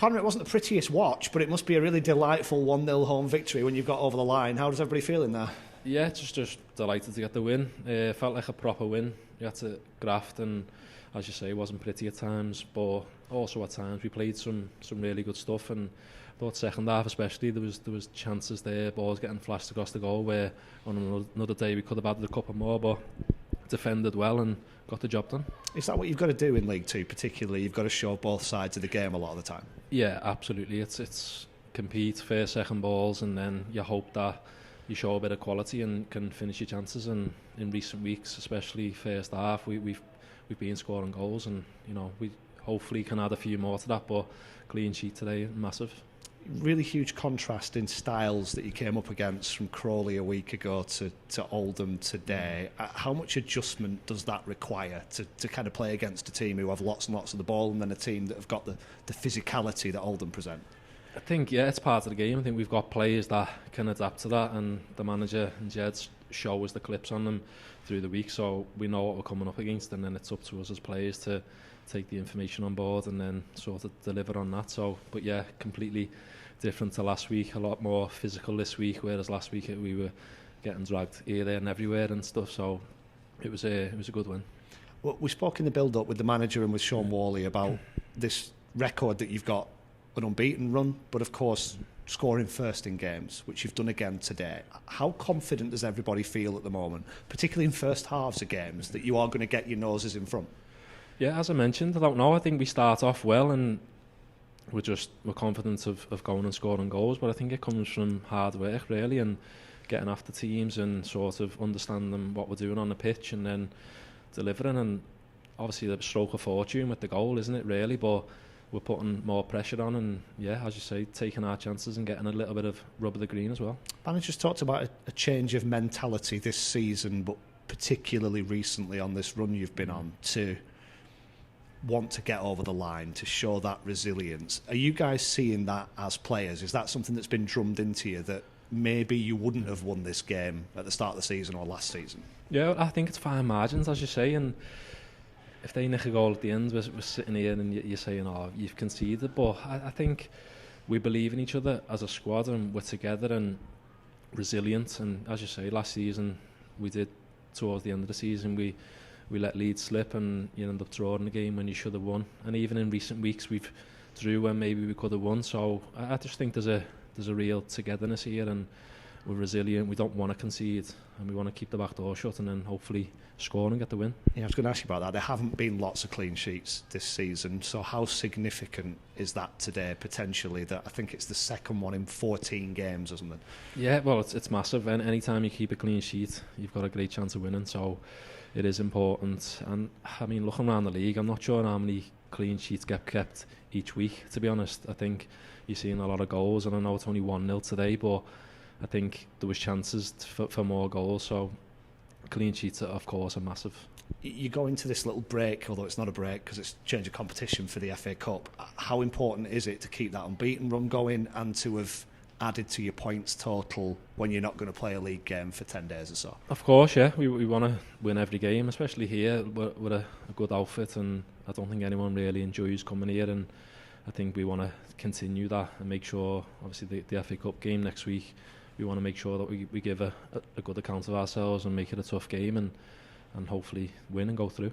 Conor, it wasn't the prettiest watch, but it must be a really delightful 1-0 home victory when you've got over the line. How does everybody feel in there? Yeah, just delighted to get the win. Felt like a proper win. You had to graft, and as you say, it wasn't pretty at times, but also at times we played some really good stuff. And I thought second half especially, there was chances there, balls getting flashed across the goal, where on another day we could have added a couple more, but defended well and got the job done. Is that what you've got to do in League Two particularly? You've got to show both sides of the game a lot of the time? Yeah, absolutely. It's compete, first, second balls, and then you hope that you show a bit of quality and can finish your chances. And in recent weeks, especially first half, we've been scoring goals, and we hopefully can add a few more to that, but clean sheet today, massive. Really huge contrast in styles that you came up against from Crawley a week ago to Oldham today. How much adjustment does that require to kind of play against a team who have lots and lots of the ball, and then a team that have got the physicality that Oldham present? I think, yeah, it's part of the game. I think we've got players that can adapt to that, and the manager and Jed's show us the clips on them through the week, so we know what we're coming up against, and then it's up to us as players to take the information on board and then sort of deliver on that. So, but yeah, completely different to last week, a lot more physical this week, whereas last week we were getting dragged here, there and everywhere and stuff, so it was a good win. Well, we spoke in the build-up with the manager and with Sean Worley about this record that you've got, an unbeaten run, but of course scoring first in games, which you've done again today. How confident does everybody feel at the moment, particularly in first halves of games, that you are going to get your noses in front? Yeah, as I mentioned, I don't know. I think we start off well and we're confident of going and scoring goals, but I think it comes from hard work really, and getting after teams and sort of understanding what we're doing on the pitch and then delivering. And obviously the stroke of fortune with the goal, isn't it really, but we're putting more pressure on and, yeah, as you say, taking our chances and getting a little bit of rub of the green as well. Manager's talked about a change of mentality this season, but particularly recently on this run you've been on, to want to get over the line, to show that resilience. Are you guys seeing that as players? Is that something that's been drummed into you, that maybe you wouldn't have won this game at the start of the season or last season? Yeah, I think it's fine margins, as you say, and if they nick a goal at the end, we're sitting here and you're saying, oh, you've conceded. But I think we believe in each other as a squad, and we're together and resilient. And as you say, last season we did, towards the end of the season, we let Leeds slip and you end up drawing the game when you should have won. And even in recent weeks we've drew when maybe we could have won. So I just think there's a real togetherness here, and we're resilient. We don't want to concede, and we want to keep the back door shut and then hopefully score and get the win. Yeah, I was going to ask you about that. There haven't been lots of clean sheets this season, so how significant is that today potentially? That I think it's the second one in 14 games or something. Yeah, well, it's massive, and any time you keep a clean sheet, you've got a great chance of winning. So it is important. And I mean, looking around the league, I'm not sure how many clean sheets get kept each week, to be honest. I think you're seeing a lot of goals, and I know it's only 1-0 today, but I think there was chances for more goals. So clean sheets, of course, are massive. You go into this little break, although it's not a break because it's change of competition for the FA Cup. How important is it to keep that unbeaten run going and to have added to your points total when you're not going to play a league game for 10 days or so? Of course, yeah. We want to win every game, especially here. We're a good outfit, and I don't think anyone really enjoys coming here, and I think we want to continue that and make sure, obviously the FA Cup game next week, we want to make sure that we give a good account of ourselves and make it a tough game and hopefully win and go through.